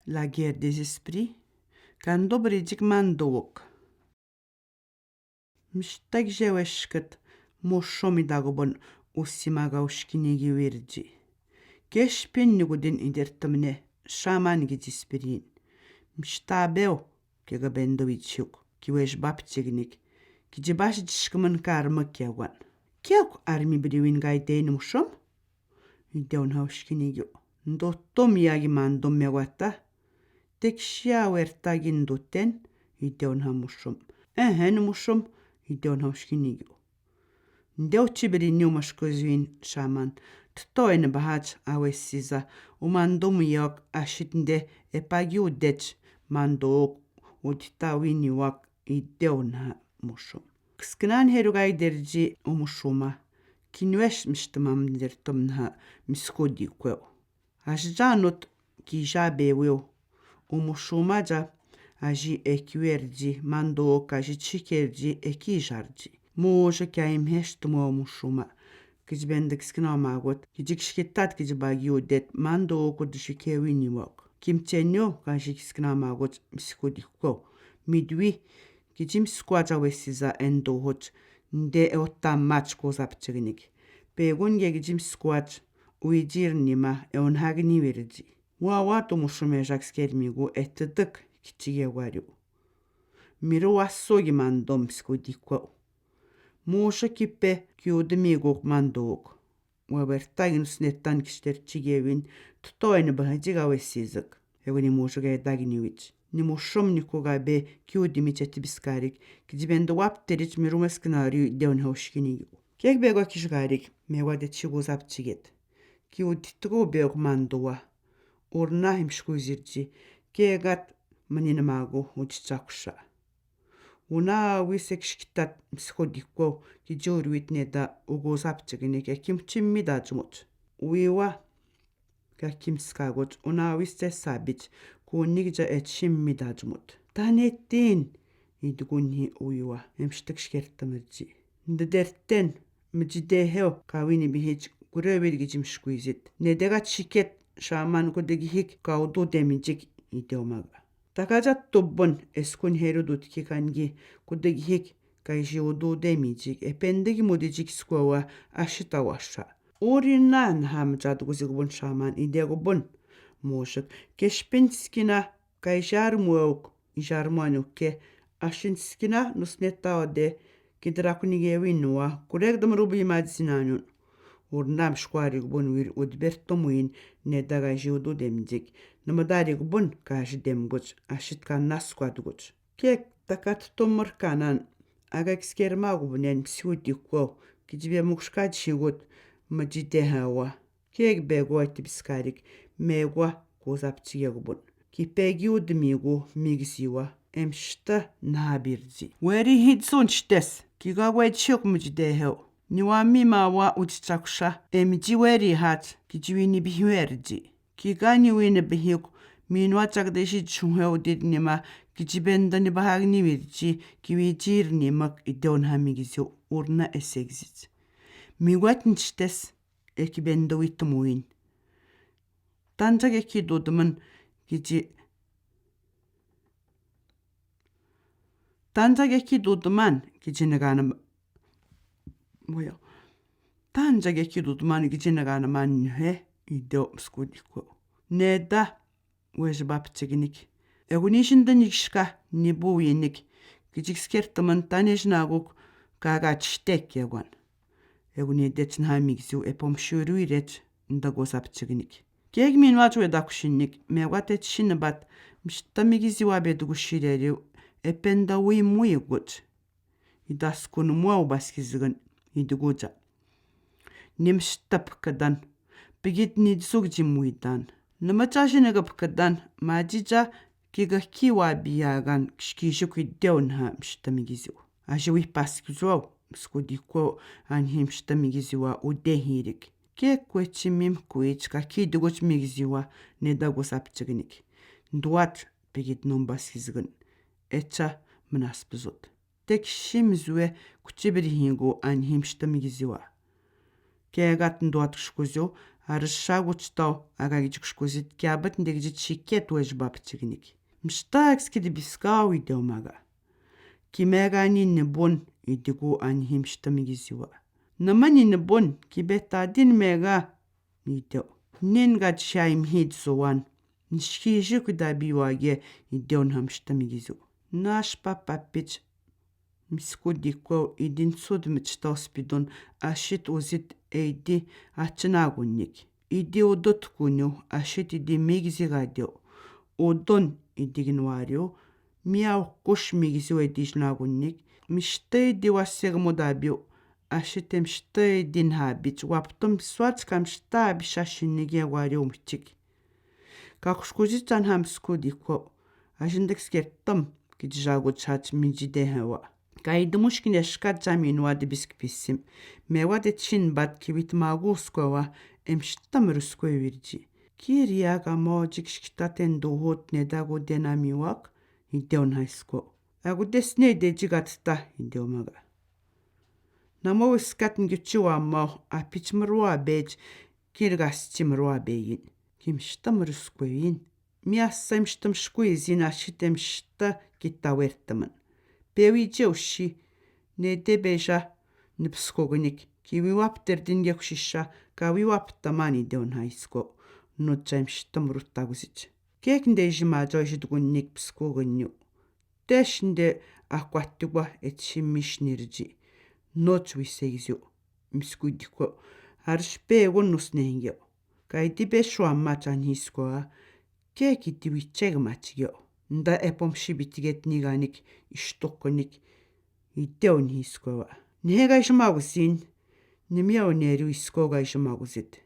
La guerre des esprits, kando bridik mandowok. Mishtak jeweshket, moshomidagobon ussimagaushkinigi virji. Gesh pinnugudin idertamne, shaman gidispirin. Mishtabeo, kega bendovichuk, kiwesh baptignik, kijibash dishkaman karmakyawan. Kiak armi briwin gaiden mushom? Ideon haushkinigyo. Ndottom yagi mandom megwata. Tekshia wertagin duten, ideon hamushom. Hen mushom, ideon haushkinigyo. Ndeuchi brinyu mashkozwin shaman. Ttoen bahaj awesiza. Umandom yak ashitnde epagi udech. Mandok uditawini wak ideon hamushom. Ksknan herugay derji umushuma. Kinwesh mishtamam dertomna miskodi kweo. Ashjanot kijabeweo. Umushumaja aji ekiwerji mando kaji chikerji ekijarji. Moja kaim heshtumo umushuma. Kijbendik skina magot. Kijikshkitat kijbagi udet mando kudishikewini wak. Kimtenyo kaji skina magot miskodi kweo. Midwi kijim skwaja wesiza endo hot. Nde eotta match kozapchignik. Pegun gegijim squat uijir nima eonhagni verji. Wawato mushume jakskermigu ettedik kichige waru. Miro wassogi mandom skudikwa. Mosha kippe kyudemigo mandok. Wabertagin snettan kishterchigewin tutoen bahajiga wesizik. Eguni moshaga edagniwich. Ni moshom nikoga be kyudimichetibiskarik. Kijibendo wapterich mirumeskinari deon haushkinigu. Kek bego kishgarik mewa de chigozapchiget. Ki uditgo bego mandowa. Urna himshkuzirji. Kegat maninamago uchichakusha. Una wisek shkitat mskodikwo ki jorwitneda ugozapchiginik ekimchimmida jumot. Uiwa kakimskagot una wisse sabit kunigja etchimmida jumot. Tanetin idgunhi uiwa emshtikshkertamerji. Ndederten mjideheo kawini bihij gurewirgijim shkuizit. Nedegat shiket shaman kudegihik kaudu demijik ideomaga. Takajat tobbon eskun herudut kikangi kudegihik kayji udu demijik ependegi mudijik skwawa ashitawasha. Urinan hamjad guzigbun shaman idegobun. Moshak keshpinskina kayjar muok ijarmanuke ashinskina nusnetawade Kidrakunigevinua, kuregdom rubi madzinanun. Urnam shquarig bun wir udbertomuin nedagajiudu demdik. Namadarig bun kaj demguch, ashitkan nasquadguch. Kek takat tomurkanan, agaxkermagubunen psiudikwo, kijbe mukshkad shigut, majidehawa. Kek begoit biskarik, megwa kozaptiagbun. Kipegiudmigu migziwa. Emshta nabirzi. Weri hitsun shtes. Kiga wechok mjdehel. Niwami mawa uchichakusha. Emji weri hat. Kijiwini bihuerji. Kiga niwini bihuk. Minwa chakdeshi chungheo didnima. Kijibenda ni bahagni virji. Kiwijir nimak ideon hamigizyo. Urna esegzit. Miwat nshtes. Ekibendo witumuin. Tanjak eki dodman. Tanjageki dudman kijinagana moyo. Tanjageki dudman kijinagana manhe ideo skudiko. Neda wejbapchiginik. Egunishindan yikshka nibu yenik. Kijixkertaman taneshnaguk kagachtek yawan. Egunedetn hamigzu epomshuruiret ndagosapchiginik. Keg minwatu edakushinik mewatet shinabat mshtamigiziwa bedugushireru. Ependa muy gut. Idas kun muau baskizgan iduguja. Nimshtap kadan. Pigit nidsugji muidan. Namachashinagap kadan majija kiga kiwa biyagan kishkishuk ideon ha mshtamigizu. Ajawi paskizwa mskodiko anhim mshtamigiziwa udehirik. Kekwechimim kuich ka kiduguch migiziwa nedagosapchiginik. Nduat pigit numbaskizgan. Echa mnaspzut. Tek shimzwe kuchibirihingo anhim shtamigiziwa. Kegat nduat shkuzo Арышагучтау агагичкшкузит кябат ndegжит шикет уэжбапчигник. Мштаакскиди бискау идеомага. Кимеганин небон идигу анхимштамигизива. Намани небон кибетадин мега идео. Ненгат шайм хидсуан. Нишхижикуда биваге идеон хамштамигизу. Наш папапич мискудикко идин судмичтоспидон ашит узит эйди ачнагунник. Иди удоткуню ашит иди мигзигадио. Удон идигнуарио миау куш мигзу эдишнагунник. Миштей дивассегмудабио ашитем штей динхабич ваптом сватскам штаби шашинниге вариумчик. Какшкузитан хамскудикко ашиндекскертом киджагу чач мижидеhewa. Кайдмушкине шкаджамин вади бискписсим. Мевадет шинбат кивитмагускова эмштамруской вирджи. Кириага можик шктатен духот недагу денамиуак идеон хайско. Агу десне дежигатта идеомага. Намо скатн гючуаммо апичмруа беж киргасчимруа бейин. Кимштамрускойин. Миассамштам шкуизин ашитемшта киттауэртаман. Певичеуши недебежа нипскогник кивиуаптердин гекшиша кавиуаптамани деон хайско ночаймштам руттагусич. Кекндежима жойшидгунник пскогню. Тэшнде акваттуга этшиммишниржи. Ноч висегизю. Мскудико аршпе воннусненгё. Кайдибешуамма чанхискоа кекитивичегмачгё. Нда эпомшибитигетниганик иштокконик идеон хискова. Негайшмагусин немяонеру искогайшмагусит.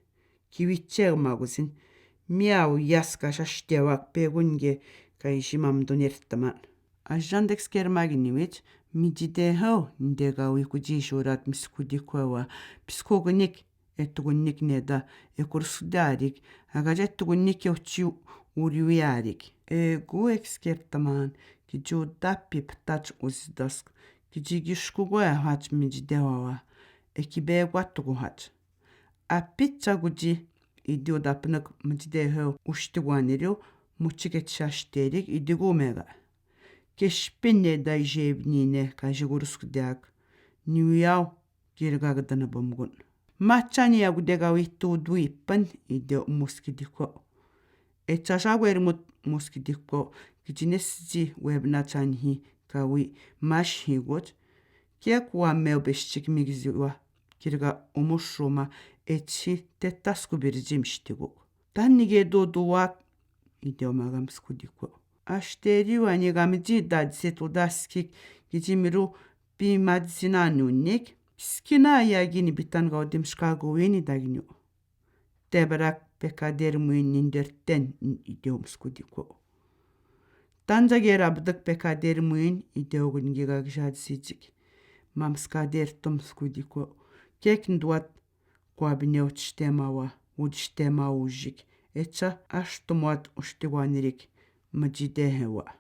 Кивичегмагусин мяу яскашаштевак пегунге кайшимамдунертаман. Ажандекскермагинивич мидидехо ndegawikujishуrat мискудикова пскогник этугунник неда экурсударик агажеттугунник явчи уриуярик. Гуэкскертаман кижудаппи птач уздаск кижигишкугоя хач миждевава экибегуаттугу хач. Аппитсагужи идиодапнак миждехо уштугуанерю мучигетшаштерик идигумега. Кешпинне дайжебнине кажигурскудяк ньюяу киргагдана бомгун. Мачания гудегавиттуудуиппан идео мускидико. Ечашагуермут мускидикко кижинесси вебначанхи кави машхигот кекуаммеобешчик мигзуа кирга умушрума эчи теттаску биржимштигу. Танниге додуак идеомагамскудикко. Аштериуани гамжи дадсет удаскик кижимиру бимадзинанунник скина ягини битангаудимшкагуини дагню. Тебрак пекадермуинниндертен идеомскудико. Танжагерабдык пекадермуин идеогунгигагжадсичик. Мамскадертомскудико. Кекндуат куабинеотштемава удштемаужик. Эча аштумуат уштигуанерик мажидехева.